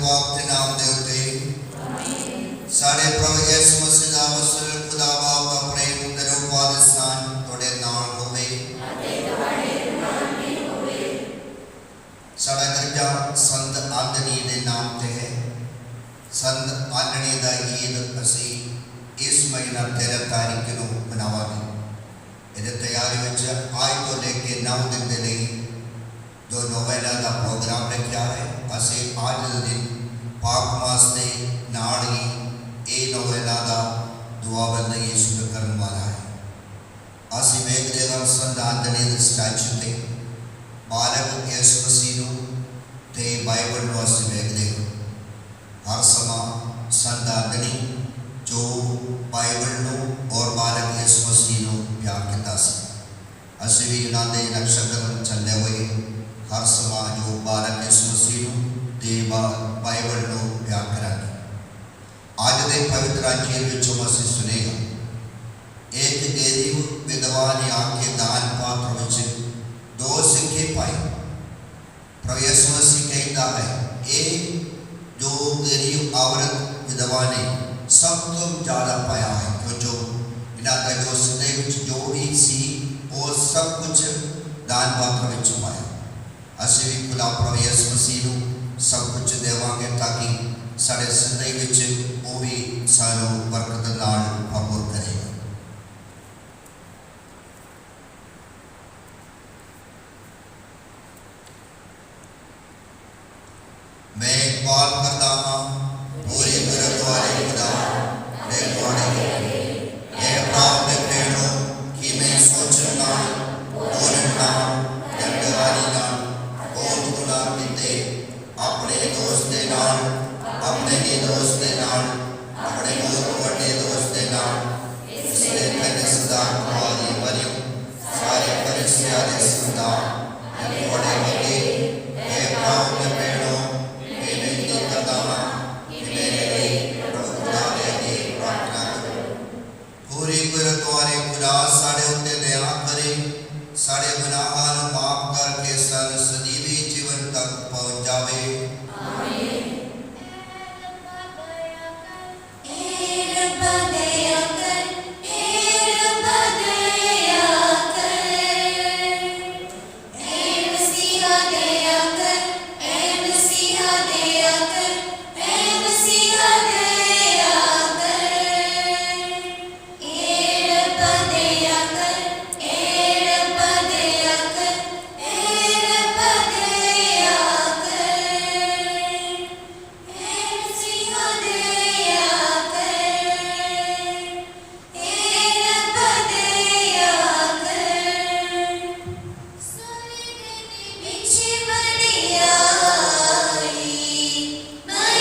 पाक के नाम दे उत्ते सारे प्रभु यीशु मसीह दा वसल खुदा बाप दा प्रेम निरुपाद स्थान तोड़े नाल होवे साड़ा गर्जा संत आंदनी दे नाम ते है। संत आंदनी दा ईद असी इस महीना 13 तारीख को मनावांगे। इहदी तैयारी विच आज तो लेके 9 दिन दे लई जो नोवेना का प्रोग्राम रखा है। असी आज के दिन पाक मास के नाल ही ये नोवेना का दुआ बंदगी शुरू करने वाला है। असी वेखते हैं संत आंदनी के स्टैचू से बालक यीशु मसीह ते बाइबल में असी वेखते हैं। हर समय संत आंदनी जो बाइबल और बालक यीशु मसीह प्यार किया। असी भी उन्होंने नक्शा चलने हुए हर समाज जो बालक यीशु मसीह ते बाइबल प्यार करांगे। अज के पवित्र अंजील विचों असीं सुनेगा एक गरीब विधवा ने आके दान पात्र विच 2 सिक्के पाए। प्रभु यीशु मसीह कहता है ये जो गरीब औरत विधवा ने सब तो ज़्यादा पाया है क्योंकि इन्हां दा जो सदे विच जो भी सी वो सब कुछ दान पात्र विच पाया। असी भी खुदा प्रभु यीशु मसीह सब कुछ देवांगे ताकि साढ़े सदे विच वो भी सानू बरकत नाल भरपूर करेगा। मैं इकबाल करता हाँ पूरी गुरुद्वारे खुदा दे द्वारे ये प्राप्त प्रेरणों कि मैं सोचना बोलना जंगवानी ना बहुत गुना किते अपने दोस्त दे नाल अपने ही दोस्त दे नाल अपने बहुत बड़े दोस्त दे नाल इसलिए मैंने सदा कुमारी मरियम सारे फरिश्तियां दे सदा बड़े बड़े ये प्राप्त प्रेरणों मैं विनती करता हूं कि मेरे लिए प्रभु खुदा ने प्रार्थना करो। पूरी गुरुद्वारे खुदा साढ़े उत्ते दया करे साढ़े गुनाहां नूं माफ करके सन सजीवी जीवन तक पहुंच जावे। Bye.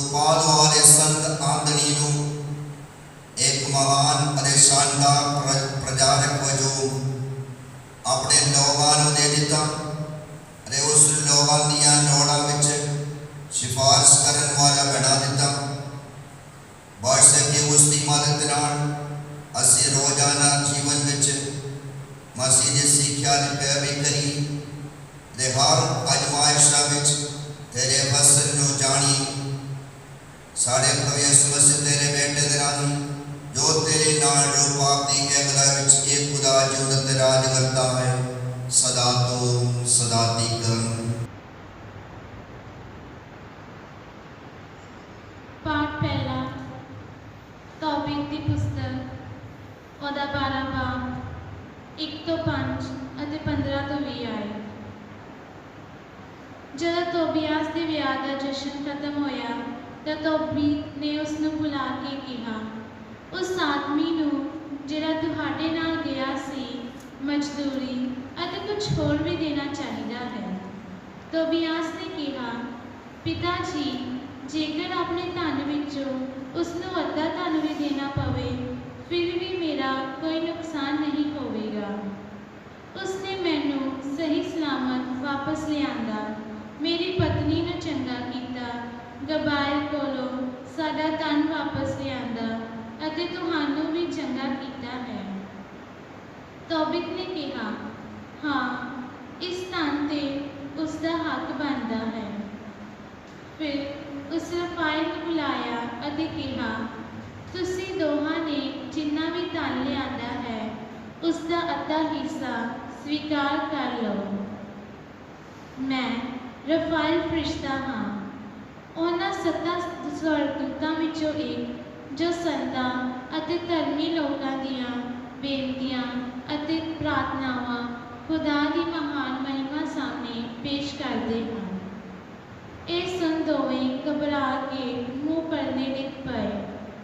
ਸੁਖਪਾਲ ਵਾਲੇ ਸੰਤ ਆਮਦਨੀ ਨੂੰ ਇੱਕ ਮਹਾਨ ਅਤੇ ਸ਼ਾਨਦਾਰ ਪ੍ਰਚਾਰਕ ਵਜੋਂ ਆਪਣੇ ਲੋਕਾਂ ਨੂੰ ਦੇ ਦਿੱਤਾ ਅਤੇ ਉਸ ਲੋਕਾਂ ਦੀਆਂ ਲੋੜਾਂ ਵਿੱਚ ਸਿਫਾਰਿਸ਼ ਕਰਨ ਵਾਲਾ ਬਣਾ ਦਿੱਤਾ। ਬਸ ਕਿ ਉਸ ਦੀ ਮਦਦ ਨਾਲ ਅਸੀਂ ਰੋਜ਼ਾਨਾ ਜੀਵਨ ਵਿੱਚ ਮਸੀਹ ਦੀ ਸਿੱਖਿਆ ਦੀ ਪੈਰਵੀ ਕਰੀ ਅਤੇ ਹਰ ਅਜ਼ਮਾਇਸ਼ਾਂ ਵਿੱਚ ਤੇਰੇ ਵਸਨ ਨੂੰ ਜਾਣੀ। ਸਾਡੇ ਪ੍ਰਭੂ ਯਿਸੂ ਮਸੀਹ ਤੇਰੇ ਬੇਟੇ ਦੇ ਰਾਹੀਂ ਜੋ ਤੇਰੇ ਨਾਲ ਰੂਪ ਆਪਦੀ ਕੈਬਲਾ ਵਿੱਚ ਇੱਕ ਖੁਦਾ ਜਿਉਂਦਾ ਤੇ ਰਾਜ ਕਰਦਾ ਹੈ ਸਦਾ ਤੋਂ ਸਦਾ ਤੀਕ। पाठ पहला तौबीत की पुस्तक ਉਹਦਾ 12 बाब 1 ਤੋਂ 5 ਅਤੇ 15 ਤੋਂ 20 ਆਏ। ਜਦੋਂ ਤੋਬੀਆਸ ਦੇ ਵਿਆਹ ਦਾ ਜਸ਼ਨ ਖਤਮ ਹੋਇਆ ਤਾਂ ਤੋਬੀਤ ਨੇ ਉਸ ਨੂੰ ਬੁਲਾ ਕੇ ਕਿਹਾ, ਉਸ ਆਦਮੀ ਨੂੰ ਜਿਹੜਾ ਤੁਹਾਡੇ ਨਾਲ ਗਿਆ ਸੀ ਮਜ਼ਦੂਰੀ ਅਤੇ ਕੁਝ ਹੋਰ ਵੀ ਦੇਣਾ ਚਾਹੀਦਾ ਹੈ। ਤੋਬੀਆਸ ਨੇ ਕਿਹਾ, ਪਿਤਾ ਜੀ, ਜੇਕਰ ਆਪਣੇ ਧਨ ਵਿੱਚੋਂ ਉਸ ਨੂੰ ਅੱਧਾ ਧਨ ਵੀ ਦੇਣਾ ਪਵੇ ਫਿਰ ਵੀ ਮੇਰਾ ਕੋਈ ਨੁਕਸਾਨ ਨਹੀਂ ਹੋਵੇਗਾ। ਉਸ ਨੇ ਮੈਨੂੰ ਸਹੀ ਸਲਾਮਤ ਵਾਪਸ ਲਿਆਂਦਾ, ਮੇਰੀ ਪਤਨੀ ਨੂੰ ਚੰਗਾ ਕੀਤਾ, ਗਬਾਇਲ ਕੋਲੋਂ ਸਾਡਾ ਧਨ ਵਾਪਸ ਲਿਆਂਦਾ ਅਤੇ ਤੁਹਾਨੂੰ ਵੀ ਚੰਗਾ ਕੀਤਾ ਹੈ। ਤੋਬੀਤ ਨੇ ਕਿਹਾ, ਹਾਂ, ਇਸ ਧਨ 'ਤੇ ਉਸ ਦਾ ਹੱਕ ਬਣਦਾ ਹੈ। ਫਿਰ ਉਸ ਰਫਾਇਲ ਨੂੰ ਬੁਲਾਇਆ ਅਤੇ ਕਿਹਾ, ਤੁਸੀਂ ਦੋਹਾਂ ਨੇ ਜਿੰਨਾ ਵੀ ਧਨ ਲਿਆਂਦਾ ਹੈ ਉਸ ਦਾ ਅੱਧਾ ਹਿੱਸਾ ਸਵੀਕਾਰ ਕਰ ਲਓ। ਮੈਂ ਰਫਾਇਲ ਫਰਿਸ਼ਤਾ ਹਾਂ, ਉਹਨਾਂ 7 ਸਵਰਗਦੂਤਾਂ ਵਿੱਚੋਂ ਇੱਕ ਜੋ ਸੰਤਾਂ ਅਤੇ ਧਰਮੀ ਲੋਕਾਂ ਦੀਆਂ ਬੇਨਤੀਆਂ ਅਤੇ ਪ੍ਰਾਰਥਨਾਵਾਂ ਖੁਦਾ ਦੀ ਮਹਾਨ ਮਹਿਮਾ ਸਾਹਮਣੇ ਪੇਸ਼ ਕਰਦੇ ਹਨ। ਇਹ ਸੁਣ ਦੋਵੇਂ ਘਬਰਾ ਕੇ ਮੂੰਹ ਪਰਨੇ ਡਿੱਗ ਪਏ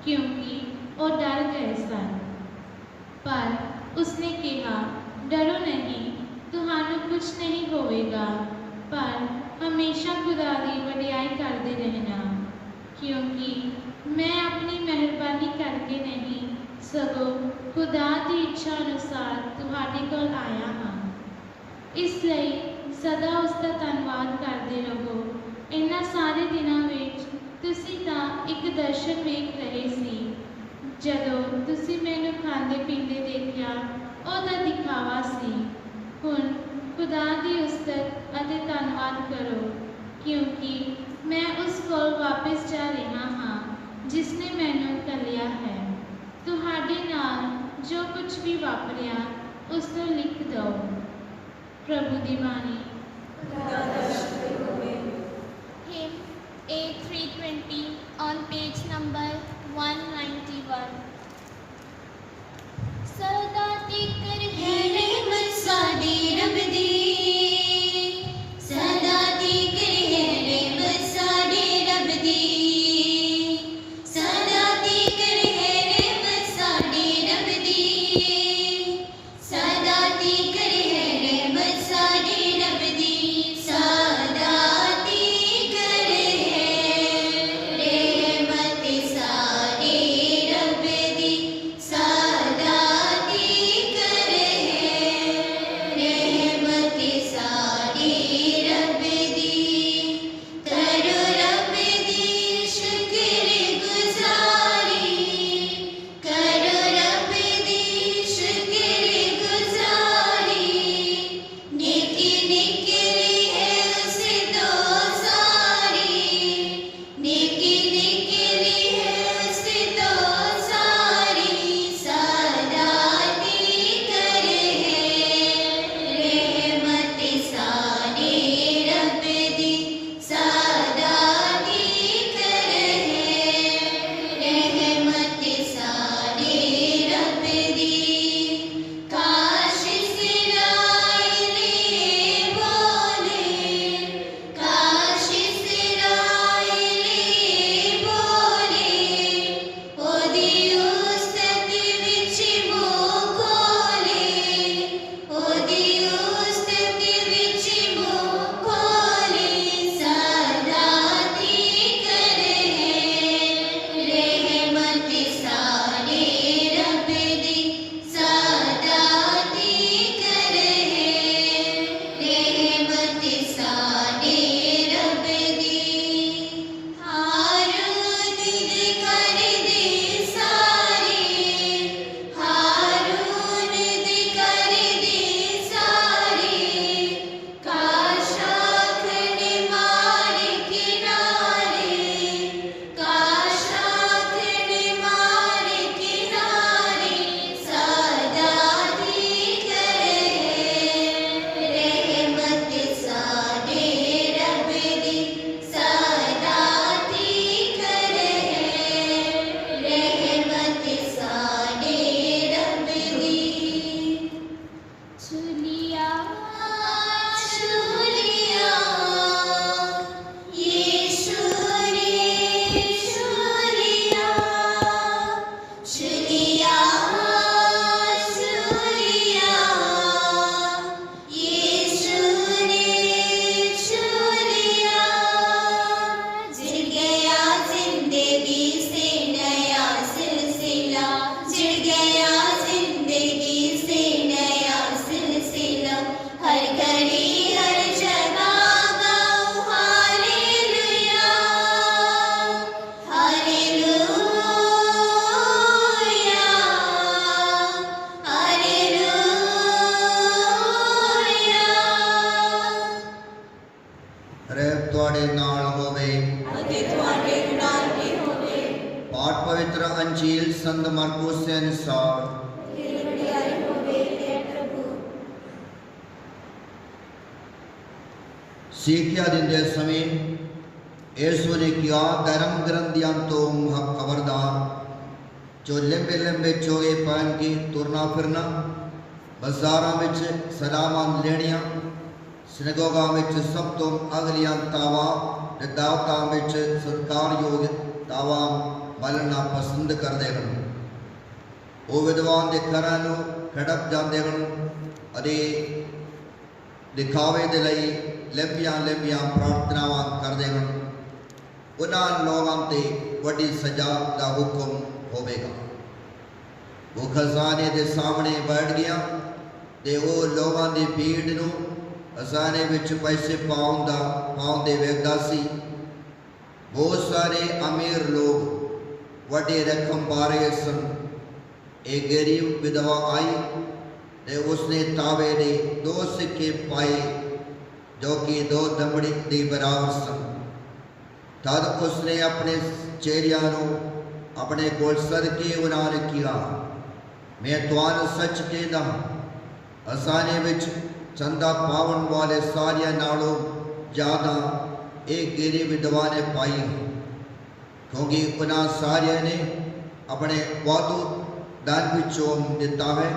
ਕਿਉਂਕਿ ਉਹ ਡਰ ਗਏ ਸਨ। ਪਰ ਉਸਨੇ ਕਿਹਾ, ਡਰੋ ਨਹੀਂ, ਤੁਹਾਨੂੰ ਕੁਝ ਨਹੀਂ ਹੋਵੇਗਾ, ਪਰ ਹਮੇਸ਼ਾ ਖੁਦਾ ਦੀ ਵਡਿਆਈ ਕਰਦੇ ਰਹਿਣਾ, ਕਿਉਂਕਿ ਮੈਂ ਆਪਣੀ ਮਿਹਰਬਾਨੀ ਕਰਕੇ ਨਹੀਂ ਸਗੋਂ ਖੁਦਾ ਦੀ ਇੱਛਾ ਅਨੁਸਾਰ ਤੁਹਾਡੇ ਕੋਲ ਆਇਆ ਹਾਂ। ਇਸ ਲਈ ਸਦਾ ਉਸ ਦਾ ਧੰਨਵਾਦ ਕਰਦੇ ਰਹੋ। ਇਹਨਾਂ ਸਾਰੇ ਦਿਨਾਂ ਵਿੱਚ ਤੁਸੀਂ ਤਾਂ ਇੱਕ ਦਰਸ਼ਨ ਵੇਖ ਰਹੇ ਸੀ। ਜਦੋਂ ਤੁਸੀਂ ਮੈਨੂੰ ਖਾਂਦੇ ਪੀਂਦੇ ਦੇਖਿਆ ਉਹਦਾ ਦਿਖਾਵਾ ਸੀ। ਹੁਣ ਖੁਦਾ ਦੀ ਉਸਤਤ ਅਤੇ ਧੰਨਵਾਦ ਕਰੋ, ਕਿਉਂਕਿ ਮੈਂ ਉਸ ਕੋਲ ਵਾਪਸ ਜਾ ਰਿਹਾ ਹਾਂ ਜਿਸ ਨੇ ਮੈਨੂੰ ਘੱਲਿਆ ਹੈ। ਤੁਹਾਡੇ ਨਾਲ ਜੋ ਕੁਝ ਵੀ ਵਾਪਰਿਆ ਉਸ ਨੂੰ ਲਿਖ ਦਿਓ। ਪ੍ਰਭੂ ਦੀ ਬਾਣੀ। Hymn A320 on page number 191. सदा तिकर है रहमत साडी रब दी, सदा तिकर है रहमत साडी रब दी, सदा तिकर है रहमत साडी रब दी, सदा तिकर है रहमत साडी रब दी, सदा ते तुहाडे नाल भी होवे। पाठ पवित्र अंजील संत मरकुस के अनुसार। तेरी वडियाई होवे हे प्रभु। सिक्ख्या दिंदे समय यीशु ने किया धर्म ग्रंथियां तो खबरदार जो लंबे लंबे चोगे पहन के तुरना फिरना, बाजारां विच सलामां लेनियां, सिनगोगां विच सब तो अगलियां तावा ते दावतां विच सत्कारयोग तावा मलना पसंद करदे हन। वो विद्वान दे घरां नूं खड़प जांदे हन अते दिखावे दे लई लंबियां लंबियां प्रार्थनावां करदे हन। उन्हां लोगां ते वड्डी सजा दा हुक्म होवेगा। वो खजाने दे सामने बैठ गया ते वो लोगां दी भीड़ नूं खजाने विच पैसे पाउंदे वेखदा सी। बहुत सारे अमीर लोग वड्डी रकम पा रहे सन। एक गरीब विधवा आई ते उसने तावे दे 2 सिक्के पाए जो कि 2 दमड़ी दे बराबर सन। तद उसने अपने चेलियां नूं अपने कोल सदके उन्होंने किया, मैं तुहानूं सच कहदा खजाने विच चंदा पावन वाले सारियां नालों ज़्यादा एक गरीब विधवा ने पाई, क्योंकि उन्हां सारियां ने अपने वादू दान विचों दिता है,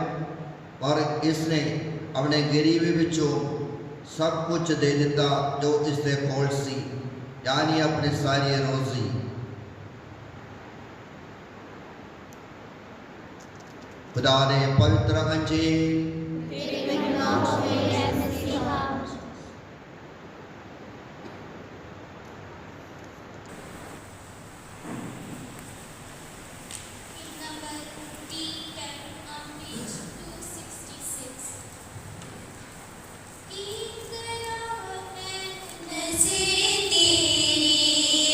पर इसने अपने गरीबी विचों सब कुछ दे दिता जो इसके कोल सी, यानी अपनी सारी रोजी। खुदा ने पवित्र अंजील तेरी महिमा होवे हे मसीहा। Number D10 on page 266. नज़र तेरी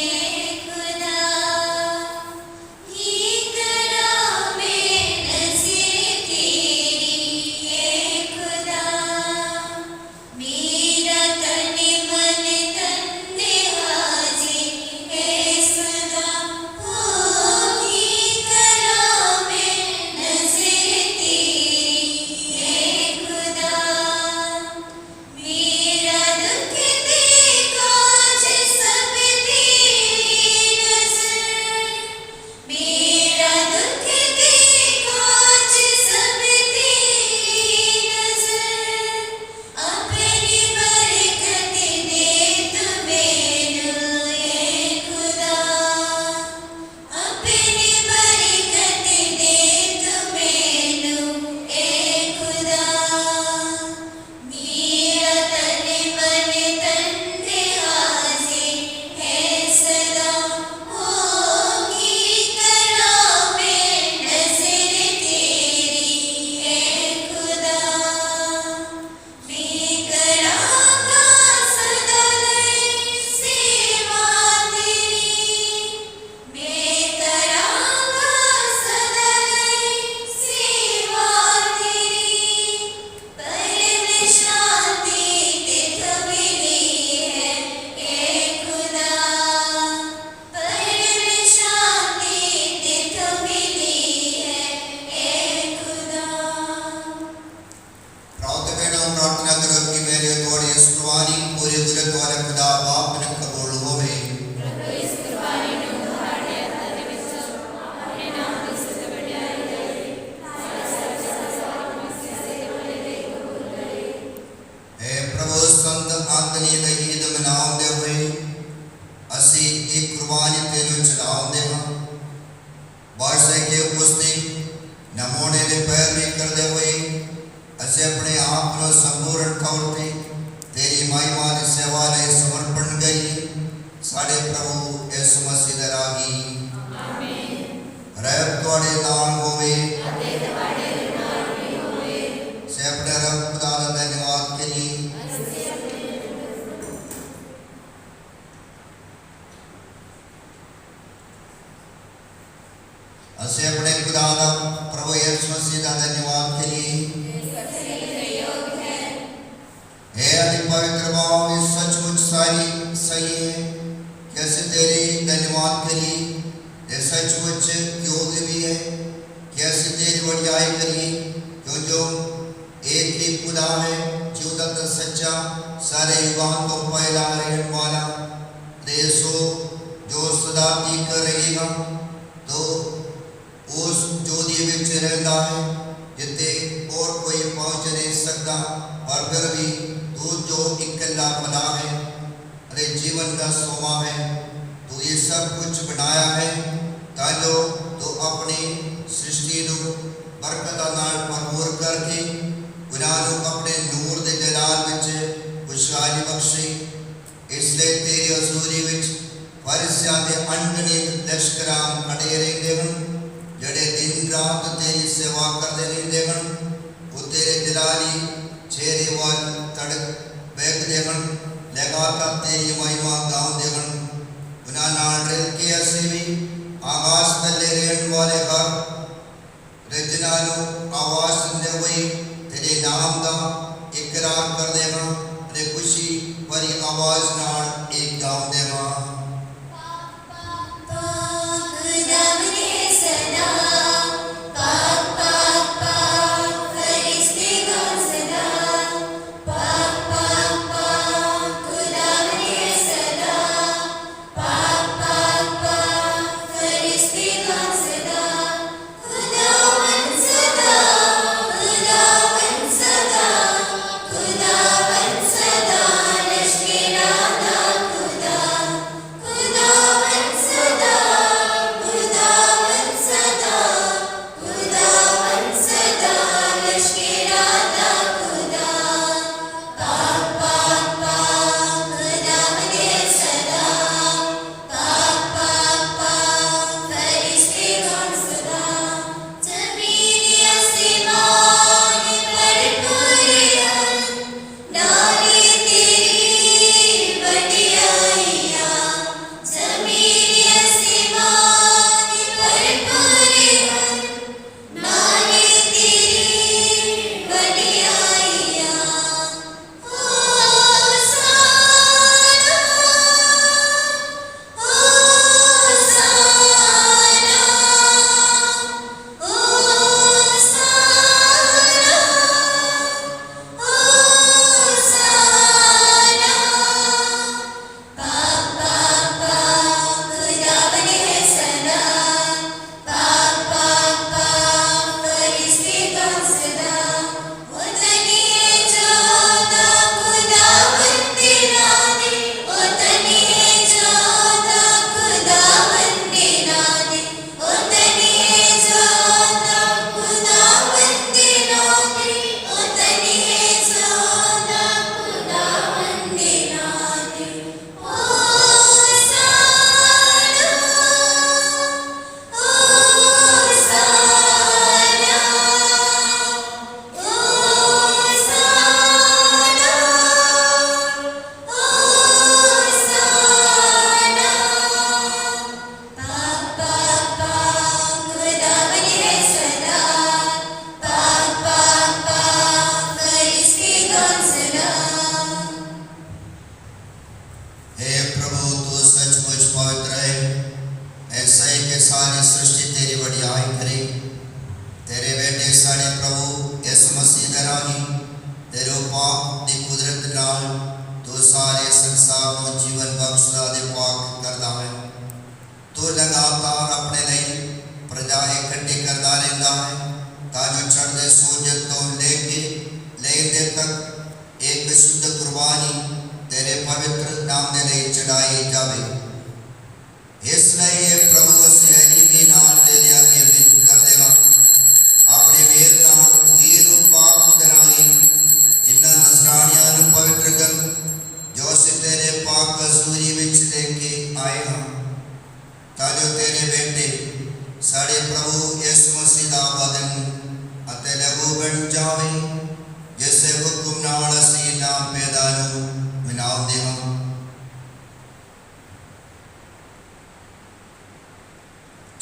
है खुदा, ही करा में नज़र तेरी है खुदा। मेरा तन मन तन हाजिर है सदा, ही करा में नज़र तेरी है खुदा। मेरा दुख देखा जे सब तेरी नज़र, मेरा दुख देखा जे सब तेरी नज़र। अपनी बरकत दे तू मैनू ए खुदा, अपनी बरकत दे तू मैनू ए खुदा। मेरा तन मन तन हाजिर है सदा, होगी करा में नज़र तेरी है खुदा। मैं करांगा सदा लई सेवा तेरी, मैं करांगा सदा लई सेवा तेरी। परम शांति तिथ मिली है ए खुदा, परम शांति तिथ मिली है ए खुदा। प्रार्थना करो कि मेरे थोड़ी इस कुर्बानी पूरे गुरु द्वारा खुदा बाप ने कबूल होवे। हे प्रभु संत आंतनी दा ईद मनाउंदे होए असी एक कुर्बानी तेनू चढ़ाउंदे हां। बादशाह के उसने नमूने दे पैरवी करदे होए असी अपने आप को संपूर्ण तौर पे तेरी महिमा दी सेवा लई समर्पण करिए। साडे प्रभु यीशु मसीह दे राही आमीन। रहम तुहाडे नाल होवे अते तुहाडे नाल भी होवे। से अपने रब खुदा दा धन्यवाद करिए। असे अपने खुदा दा प्रभु यीशु मसीह दा धन्यवाद करिए। हे अति पवित्र बाप, ये सचमुच सारी सही है कि असे तेरी धन्यवाद करिए ये सचमुच योग्य भी है कि ऐसे तेरी वडियाई करिए क्यों जो एक ही खुदा है जीवदत्त सच्चा सारे युगां तो पहला रहने वाला देशो जो सदा टीक रहेगा तो उस ज्योति विच रहता है जिते और कोई पहुंच नहीं सकता पर फिर भी तू जो इकल्ला बना है अरे जीवन का सोमा है तू ये सब कुछ बनाया है ताजो तू अपनी सृष्टि को बरकत नाल भरपूर करके गुनाह अपने नूर दे जलाल विच खुशहाली बख्शी इसलिए तेरी हजूरी विच फरिश्तियां दे अनगिनत लश्करां खड़े रहंदे हन जड़े दिन रात तेरी सेवा करते रहंदे हन वो तेरे जलाली चेहरे वाल तड़क बैठदे हन लगातार तेरी महिमा गाउंदे हन गुनाह नाल रल के असी भी आकाश तले रहने वाले हर रजना आवाज सुनते हुए तेरे नाम का इकरार कर देगा अरे खुशी भरी आवाज नाल एक गाँव देगा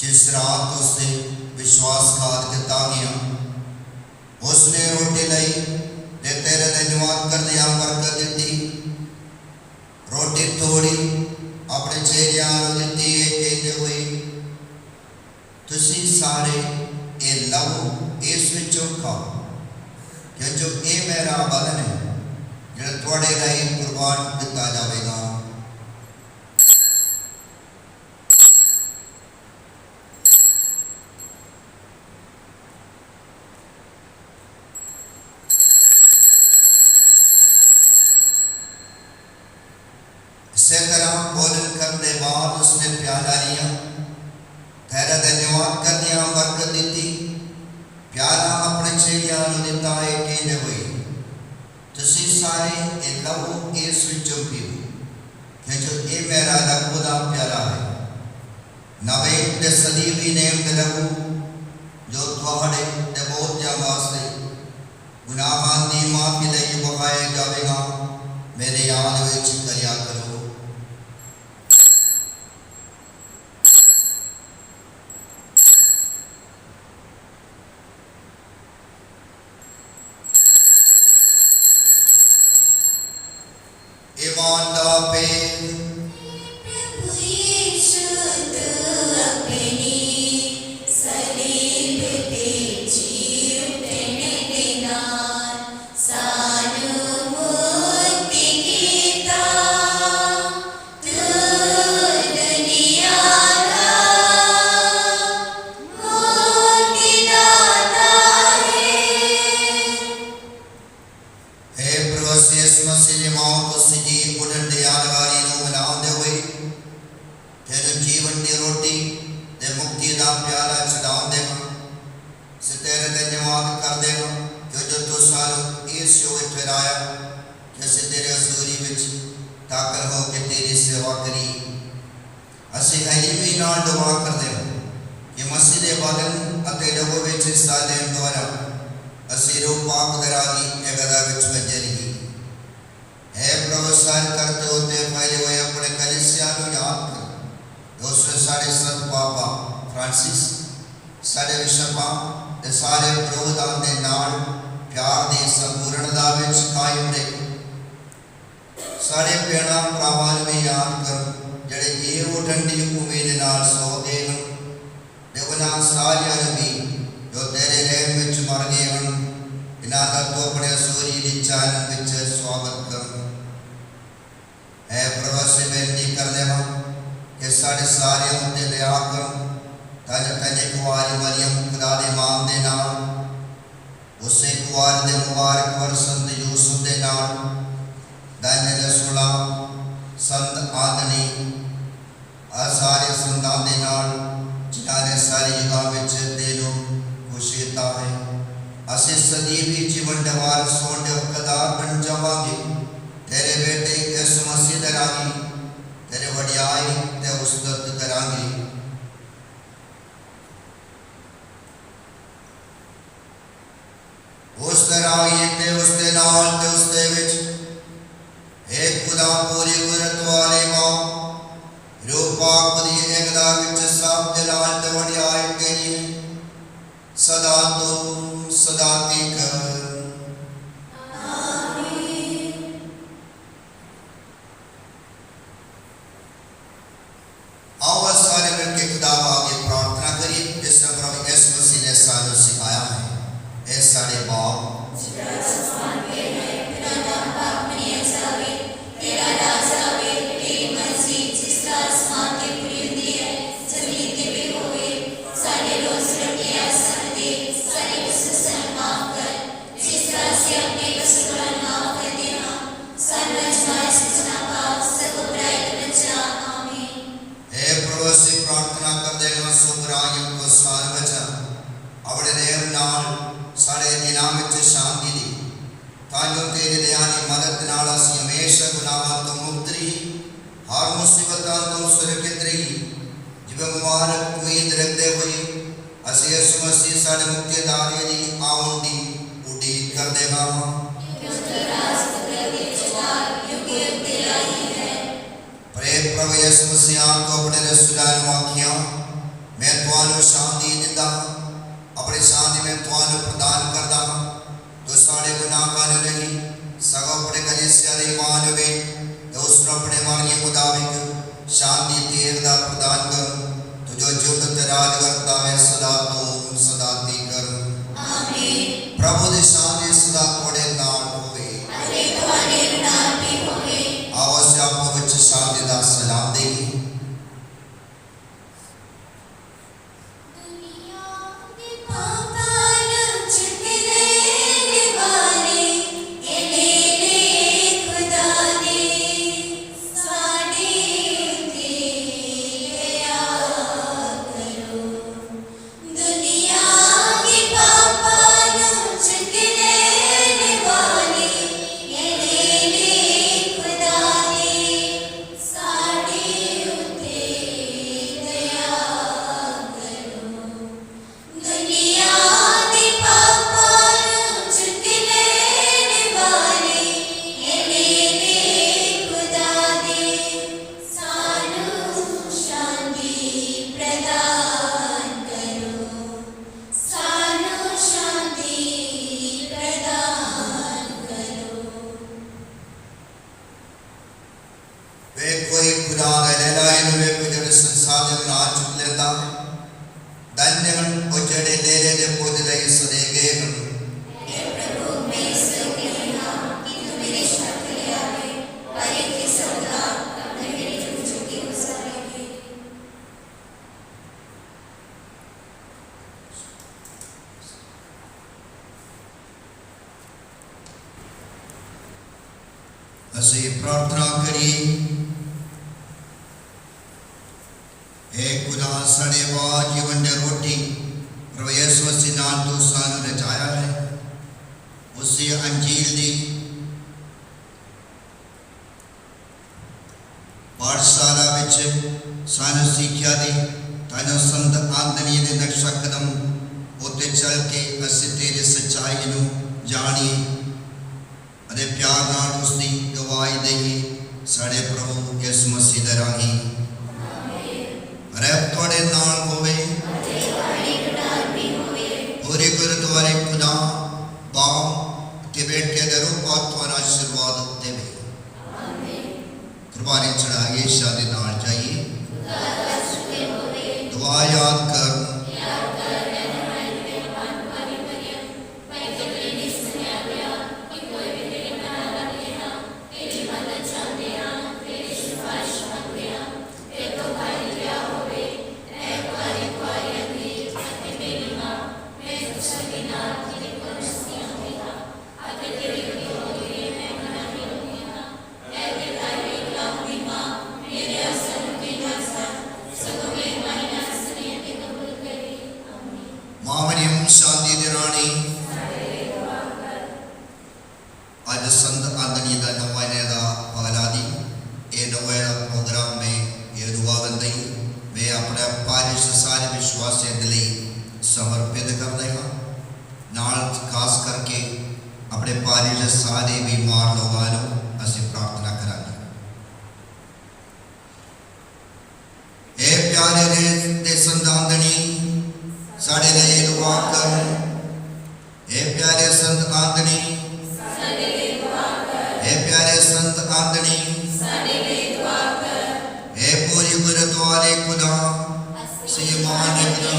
जिस रात उसने विश्वासघात किया गया उसने रोटी लाई ते तेरे धन्यवाद कर दिया बरकत दी रोटी तोड़ी अपने चेहरिया दी ਤੁਸੀਂ ਸਾਰੇ ਇਹ ਲਵੋ, ਇਸ ਵਿੱਚੋਂ ਖਾਓ, ਕਿਉਂਕਿ ਇਹ ਮੇਰਾ ਬਦਨ ਹੈ ਜਿਹੜਾ ਤੁਹਾਡੇ ਲਈ ਕੁਰਬਾਨ ਕੀਤਾ ਜਾਵੇਗਾ। इसी तरह भोजन करने बाद उसने प्याला लिया, ठहरा धन्यवाद कर दिया, बरकत दी थी, प्याला अपने चेलियां नूं दिता, कहंदे होए तुसीं सारे इह लवो, इस विचों पीओ, क्योंकि यह मेरा रब दा प्याला है। नवे ते सदीवी नेम ते लवो जो तुहाडे ते बहुतियां वास्ते गुनाहां दी माफी लई बहाया जावेगा। मेरे याद विच करिया करो। ईमान दा पेड़ प्रभु यीशु तू अपनी सलीब ते चीरने दे नाल सानू मुक्ति कीता। तू दुनिया दा मुक्ति दाता है। हे प्रभु यीशु मसीह दी मौत उस जी उड़न दे यादगारी नूं मनाउंदे होए तेरे जीवन दी रोटी ते मुक्ति दा प्याला चढ़ाउंदे हां। तेरे धन्यवाद करदे हां क्योंकि तू सानू इस योग ठहराया कि असीं तेरे हज़ूरी विच दाखल हो के तेरी सेवा करी। असीं अजीबी नाल दुआ करदे हां कि मसीह दे बदन अते लहू विच हिस्सा लेण द्वारा असीं रूह पाक दे राही जगदा विच वजे रही। हे प्रभु सार करते होते फैले हुए अपने कलीसिया को याद कर। उसने साढ़े संत पापा फ्रांसिस साढ़े विशपा ते सारे प्रभुदान दे नाल प्यार दी संपूर्णता विच कायम रहे। सारे भैणां भरावां नूं भी याद कर जिहड़े ये उठण दी उम्मीद नाल सौंदे हन ते उन्हां सारियां नूं भी जो तेरे रहम विच मर गए हन, इन्हां दा तू अपने हज़ूरी दी चाल विच स्वागत कर। है प्रभु से बेनती करते हैं कि साढ़े सारे उत्ते दया कर ताज तजे कुआरी मरियम खुदा दे मां दे नाल उसे कुआर दे मुबारक वर संत यूसुफ दे नाल दाने रसूला संत आदनी आ सारे संतां दे नाल जिन्हां ने सारी जगह विच तेनू खुशीता है। असीं सजीवी जीवन दवार सोने हकदार बन जावांगे। तेरे बेटे यीशु मसीह दे राही तेरे वडियाई ते उस्तत करांगे। उस तरह ये ते उस दे नाल ते उस दे विच एक खुदा पूरी कुदरत वाले मां रूह पाक दी एकता विच सब दे नाल ते वडियाई तेरी सदा तो सदा तक। आओ सारे मिलकर खुदा आगे प्रार्थना करिए जिस प्रभु यीशु मसीह ने सानू सिखाया है। ऐ सारे बाप प्रार्थना कर देगा सुबरायम को साल बचा अपने देव नाल साढ़े दिनां विच शांति दी ताजो तेरे दया दी मदद नाल असीं हमेशा गुनाहां तो मुक्त रही हर मुसीबतां तो सुरक्षित रही। जिवें मुबारक उम्मीद रखते हुए असीं यीशु मसीह साढ़े मुक्तिदाता दी आउण दी उडीक करदे हां। प्रभु यीशु मसीह को अपने रसूलां नूं आखिया मैं तुहानूं शांति दिंदा अपनी शांति में तुहानूं प्रदान करदा तो साढ़े गुनाहां नूं नहीं सगों अपने कलीसिया दे ईमान वे ते उस अपने मर्जी मुताबिक शांति ते एकता प्रदान कर तो जो जुग ते राज करता है चुक लेता धन्य वो जड़े ले ले पोद रही सुने गए हे प्रभु मैं इससे नहीं हाँ कि तू मेरी शर्त ले आवे पर एक ही सदा अपने मेरी झुकी गुजारेगी। असी प्रार्थना करिए। हे खुदा सड़े बाद जीवन दे रोटी प्रभु यीशु मसीह नाल तू सानू रचाया है उसी अंजील दी पाठशाला विच सानू सिक्ख्या दी तानू संत आंदनी दे नक्शा कदम उत्ते चल के असी तेरी सच्चाई नू जानी अदे प्यार नाल उसदी गवाही देई साडे प्रभु यीशु मसीह दे राही रब थोड़े नाल होवे पूरे गुरुद्वारे खुदा बाप के बेटे दे रूप आत्मा आशीर्वाद देवे कुर्बानी चढ़ाइए शादी नाल जाइए दुआ याद कर शांति दे रानी आज संत आंदनी दा नवाने दा पगला दी ए नवे दा प्रोग्राम में ये दुआ बंदई मैं अपने पारिश सारे विश्वासी दिली समर्पित कर दे हां नाल खास करके अपने पारिश सारे बीमार लोगों नु ਅਸੀਂ प्रार्थना करांगे। ए प्यारे दे संत आंदनी साढ़े लिए दुआ कर। हे प्यारे संत आंदनी हे प्यारे संत आंदनी हे पूरी गुरुद्वारे खुदा सीमान खुदा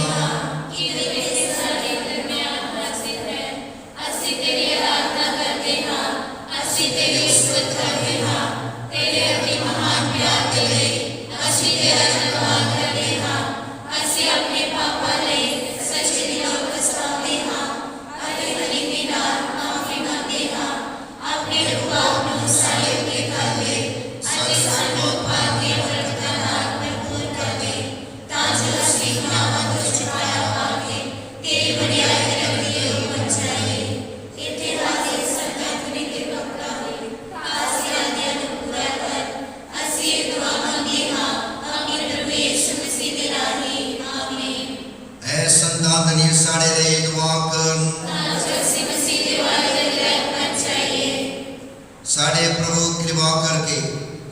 साढ़े प्रभु कृपा करके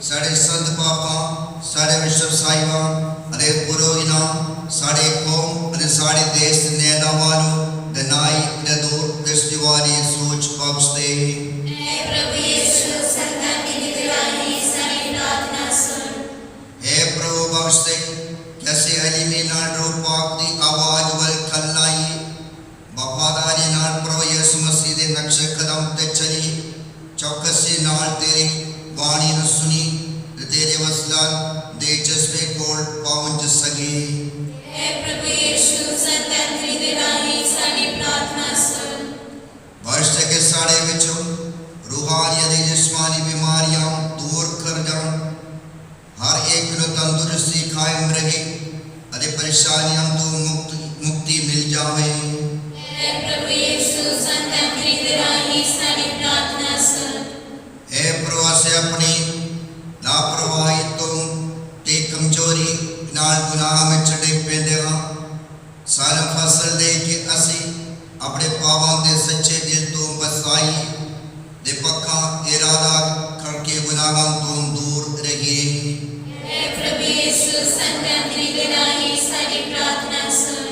साढ़े संत पापा साढ़े विश्व साहिबा अरे पुरोहिना साढ़े कौम अरे साढ़े देश नेता वालों दनाई अरे दूर दृष्टि वाली सोच बख्श दे। हे प्रभु यीशु संतान की निगरानी सारी प्रार्थना सुन। हे प्रभु बख्श दे कैसे अली में नाल रो पाक दी आवाज वल खलाई वफादारी नाल प्रभु यीशु मसीह दे नक्शे कदम ते चली चौकसी नाल तेरी वाणी न सुनी तेरे वसला दे जज्बे कोल पहुंच सके। हे प्रभु यीशु संतान की निगरानी सारी प्रार्थना सुन। वर्ष के साढ़े विचों रूहानी अदे जिस्मानी बीमारियां दूर कर जान हर एक को तंदुरुस्ती कायम रहे अदे परेशानियां तो मुक्ति मिल जावे। हे प्रभु यीशु संतान की निगरानी सारी प्रार्थना सुन। हे प्रभु से अपनी लापरवाही तुम ते कमजोरी नाल गुनाह में चढ़े पेंदे हां सारा फसल दे के असी अपने पावां दे सच्चे दिल तो बसाई दे पक्का इरादा करके गुनाहां तो दूर रहिए। हे प्रभु यीशु संतान की निगरानी सारी प्रार्थना सुन।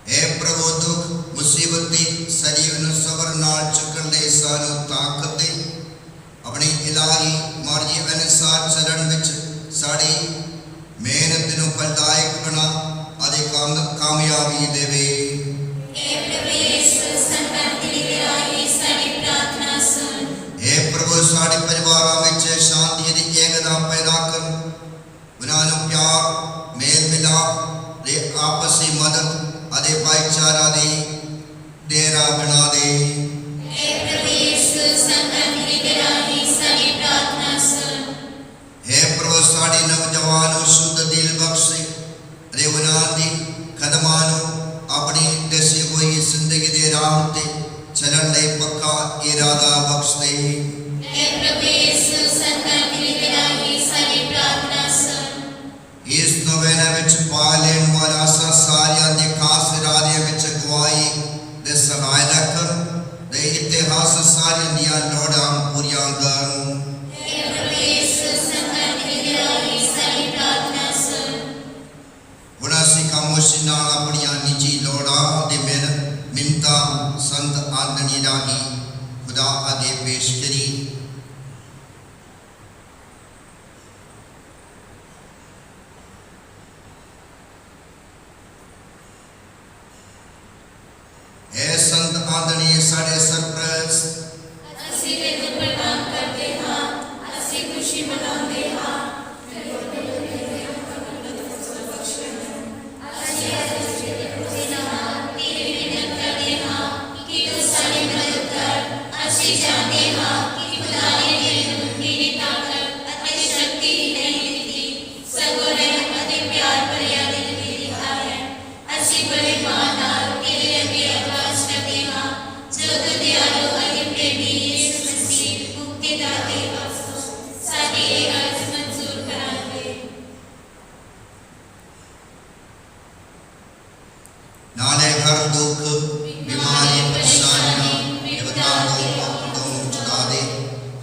हे प्रभु दुख मुसीबती सजीव न सबर नाल चुकन दे सानू ताकत दे अपनी इलाही मर्जी अनुसार चलन विच साड़ी मेहनत नु फलदायक दे आपसी मदद अदे भाईचारा दे डेरा बना दे। हे प्रभु यीशु संगत निगरानी सारी प्रार्थना सुन। हे प्रभु साड़ी नौजवान शुद्ध दिल बख्शे रे उन्हां दी कदमां नूं अपनी दसी हुई जिंदगी दे राह ते चलन लई पक्का इरादा बख्श दे। हे प्रभु यीशु संगत निगरानी सारी प्रार्थना सुन। इस नवेना विच पा लेण वाला सारियां दे खास इरादे विच गवाही दे सहायता कर दे इतिहास सारियां दियां लोड़ां पूरियां कर। हे प्रभु यीशु संगत निगरानी सारी प्रार्थना सुन। हुण असीं खामोशी नाल अपणियां निजी लोड़ां दे मिन्नतां संत आंदणी राही खुदा अगे पेश करी। हे संत आंदणी साडे सरप्रस्त ਅਸੀਂ ਤੈਨੂੰ ਪ੍ਰਣਾਮ ਕਰਦੇ ਹਾਂ, ਅਸੀਂ ਖੁਸ਼ੀ ਮਨਾਉਂਦੇ ਹਾਂ। ਅਸੀਂ ਤੇਰੀ ਮਿੰਨਤ ਕਰਦੇ ਹਾਂ ਕਿ ਤੂੰ ਸਾਡੀ ਮਦਦ ਕਰ। ਅਸੀਂ ਜਾਣਦੇ ਹਾਂ ਕਿ ਖੁਦਾ ਨੇ ਤੈਨੂੰ ਤੇਰੀ ਤਾਕਤ ਅਤੇ ਸ਼ਕਤੀ ਹੀ ਨਹੀਂ ਦਿੱਤੀ, ਸਗੋਂ ਰਹਿਮ ਅਤੇ ਪਿਆਰ ਭਰਿਆ ਦਿਲ ਵੀ ਦਿੱਤਾ ਹੈ। ਅਸੀਂ ਬੜੇ ਮਾਣ ਨਾਲ ਤੇਰੇ ਅੱਗੇ ਅਰਦਾਸ ਕਰਦੇ ਹਾਂ, ਜੋ ਤੂੰ ਦਿਆਲੂ ਅਤੇ ਪ੍ਰੇਮੀ ਯਿਸੂ ਮਸੀਹ ਮੁਕਤੀਦਾਤੇ ਬਖਸ਼, ਸਾਡੀ ਇਹ ਅਰਜ਼ ਮਨਜ਼ੂਰ ਕਰਾਂਗੇ। नाले हर दुख बीमारी परेशानियां विपदाओं को छुड़ा दे।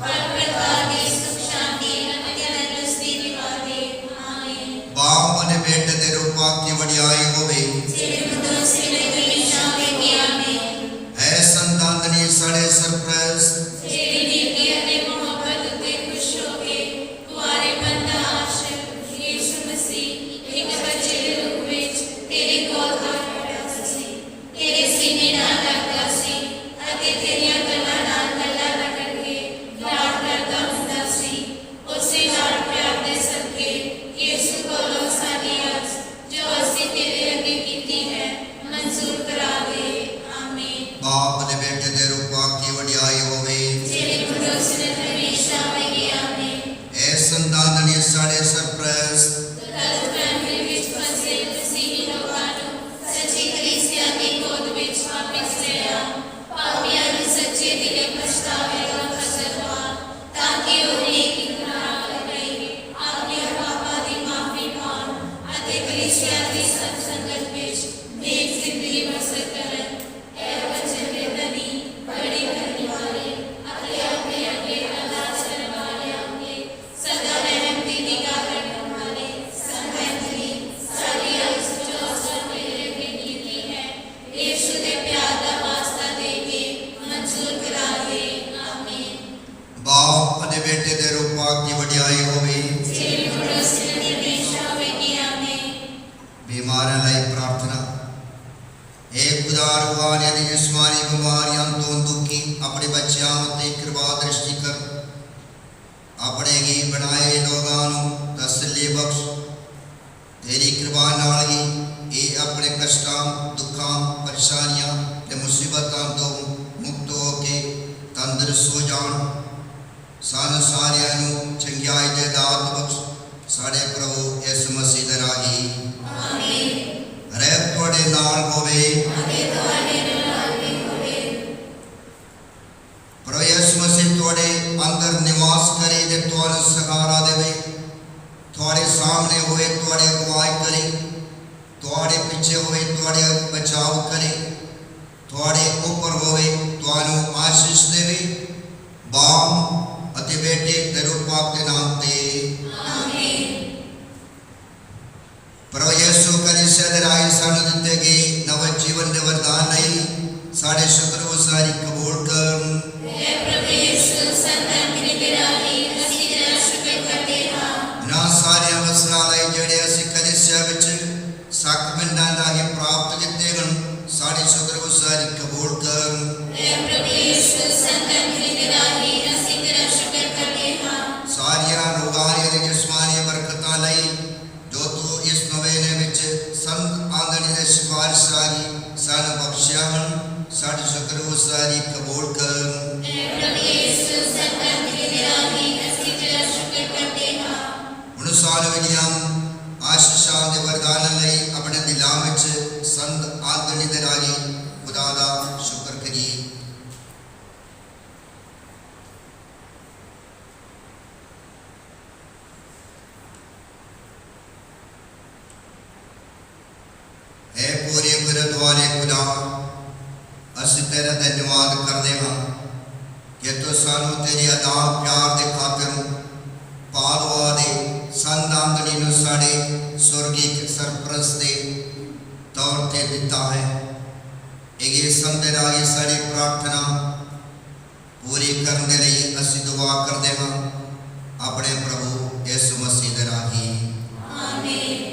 हर प्रकार की सुख शांति ਅਤੇ तंदुरुस्ती दिवा दे। आमीन। बाप ने बेटे दे रूपा की वडियाई होवे। ਜਿਹੜੇ ਮਨੁੱਖ ਸਿਰੇ ਹਮੇਸ਼ਾ ਵੇਖੇ। आमीन। है संताननी साडे सरप्रस्त ਜਿਹੜੀ ਨੀਤੀ ਅਤੇ ਮੁਹੱਬਤ ਉੱਤੇ ਖੁਸ਼ ਹੋ ਕੇ ਕੁਆਰੇਪਨ ਦਾ ਆਸ਼ਿਕ ਯਿਸੂ ਮਸੀਹ ਇੱਕ ਬੱਚੇ ਦੇ ਰੂਪ ਵਿੱਚ ਤੇਰੇ ਕੋਲ ਆ ਖੜਾ ਸੀ, ਤੇਰੇ ਸੀਨੇ ਨਾਲ ਲੱਗਦਾ ਸੀ ਅਤੇ ਤੇਰੀਆਂ ਗੱਲਾਂ ਨਾਲ ਗੱਲਾਂ ਰਗੜ ਕੇ ਲਾਡ ਕਰਦਾ ਹੁੰਦਾ ਸੀ। ਉਸੇ ਲਾਡ ਪਿਆਰ ਦੇ ਸਦਕੇ ਯਿਸੂ ਕੋਲੋਂ ਸਾਡੀ ਅਰਜ਼ ਜੋ ਅਸੀਂ ਤੇਰੇ ਅੱਗੇ ਕੀਤੀ ਹੈ ਮਨਜ਼ੂਰ ਕਰਾ ਦੇ। ਆਮੀਨ। बाप ने बेटे दे रूपा की वडियाई होवे। ਜਿਹੜੇ ਮਨੁੱਖ ਸਿਰੇ ਹਮੇਸ਼ਾ ਵੇਖੇ। ਆਮੀਨ। है संताननी साडे सरप्रस्त ਗਲਤ ਫਹਿਮੀ ਵਿੱਚ ਫਸੇ ਮਸੀਹੀ ਲੋਕਾਂ ਨੂੰ ਸੱਚੀ ਕਲੀਸਿਆ ਦੀ ਗੋਦ ਵਿੱਚ ਵਾਪਸ ਲਿਆ। ਪਾਪੀਆਂ ਨੂੰ ਸੱਚੇ ਦਿਲੇ ਪਛਤਾਵੇ ਦਾ ਫਜ਼ਲ ਦਵਾ, ਤਾਂ ਕਿ ਉਹ ਨੇਕੀ ਗੁਨਾਹ ਲਈ ਆਪਣੇ ਪਾਪਾਂ ਦੀ ਮਾਫੀ ਪਾਉਣ ਅਤੇ ਕਲੀਸਿਆ ਦੀ ਸਤ ਸੰਗਤ ਵਿੱਚ ਨੇਕ ਜ਼ਿੰਦਗੀ ਬਸਰ ਕਰਨ। ਇਹ ਵਚਨ ਦੇ ਧਨੀ ਬੜੀ ਕਰਨੀ ਵਾਲੇ ਅਤੇ ਆਪਣੇ ਅੱਗੇ ਅਰਦਾਸ ਕਰਨ ਵਾਲਿਆਂ ਉੱਤੇ ਸਦਾ ਰਹਿਮ ਦੀ ਨਿਗਾਹ ਰੱਖਣ ਵਾਲੇ ਸੰਤ ਦੀ ਸਾਰੀ ਅਰਜ਼ ਜੋ ਅਸਾਂ ਤੇਰੇ ਅੱਗੇ ਕੀਤੀ ਹੈ ਯਿਸੂ ਦੇ ਪਿਆਰ ਦਾ ਵਾਸਤਾ ਦੇ ਕੇ ਮਨਜ਼ੂਰ ਕਰਾ ਦੇ। ਆਮੀਨ। बाप ने बेटे दे रूपा की वडियाई होवे। ਜਿਹੜੀ ਮਨੁੱਖ ਸਿਰੇ ਹਮੇਸ਼ਾ ਵੇਖੇ। ਆਮੀਨ। बीमारां लई प्रार्थना। हे खुदा रूहानी दी जिस्मानी बीमारियां तो दुखी अपने बच्चों उत्ते कृपा दृष्टि कर। अपने ही बनाए लोगां नूं तसल्ली बख्श। तेरी कृपा नाल ही ये अपने कष्टां दुखां परेशानियां ते मुसीबतां तो मुक्त हो के तंदुरुस्त हो जाण। सान सारियां नूं चंगियाई दे दात बख्श। साडे प्रभु यीशु मसीह दे राही आमीन। रहम तुहाडे नाल होवे। ਅਤੇ ਤੁਹਾਡੇ ਨਾਲ ਵੀ ਹੋਵੇ। प्रभु यीशु मसीह तुहाडे अंदर निवास करे ते तुहानूं सहारा देवे। तुहाडे सामने होए तुहाडे अगुवाई करे, तुहाडे पिछे होए तुहाडे बचाव करे, तुहाडे ऊपर होए तुहानूं आशीष देवे। बाप अते बेटे दे रूपा दे नाम ते आमीन। प्रभु यीशु कलीसिया दे राही सानूं दित्ते गए नव जीवन दे वरदान लई साडे शुक्रगुजारी कबूल कर। हे प्रभु यीशु संत निगरानी ਅਸੀਂ ਤੇਰਾ ਸ਼ੁਕਰ ਕਰਦੇ ਹਾਂ। ना सारे अवसरां लई जेहड़े असीं कलीसिया विच साकरमेंटां राही प्राप्त कीते हन साडी शुक्रगुजारी कबूल कर। हे प्रभु यीशु संत निगरानी ਅਸੀਂ ਤੇਰਾ ਸ਼ੁਕਰ ਕਰਦੇ ਹਾਂ। सारियां रूहानी ते जिस्मानी बरकतां लई जो तू इस नवेने विच संत साढ़े शुक्रगुजारी कबूल कर। प्रभु यीशु संगत के राही ਅਸੀਂ ਤੇਰਾ ਸ਼ੁਕਰ ਕਰਦੇ ਹਾਂ। ਹੁਣ ਸਾਲ ਵਿਲਿਅਮ ਆਸ਼ੀਸ਼ਾਂ ਦੇ ਵਰਦਾਨ ਲਈ ਆਪਣੇ ਦਿਲਾਂ ਵਿੱਚ ਸੰਤ ਆਂਦਣੀ ਦੇ ਰਾਹੀਂ ਖੁਦਾ ਦਾ ਸ਼ੁਕਰ ਕਰੀਏ। है पूरे गुरुद्वारे खुदा ਅਸੀਂ ਤੇਰਾ ਧੰਨਵਾਦ ਕਰਦੇ ਹਾਂ ਕਿ ਤੂੰ ਸਾਨੂੰ ਤੇਰੀ ਅਦਾ ਪਿਆਰ ਦੇ ਖਾਤਰ ਪਾਲਵਾ ਦੇ ਸੰਤ ਆਂਦਣੀ ਨੂੰ ਸਾਡੇ ਸੁਰਗੀ ਸਰਪ੍ਰਸਤ ਦੇ ਤੌਰ ਤੇ ਦਿੱਤਾ ਹੈ। ਇਹ ਸੰਤ ਦੇ ਰਾਹੀਂ ਸਾਡੀ ਪ੍ਰਾਰਥਨਾ ਪੂਰੀ ਕਰਨ ਦੇ ਲਈ ਅਸੀਂ ਦੁਆ ਕਰਦੇ ਹਾਂ ਆਪਣੇ ਪ੍ਰਭੂ ਯਿਸੂ ਮਸੀਹ ਦੇ ਰਾਹੀਂ। ਆਮੀਨ।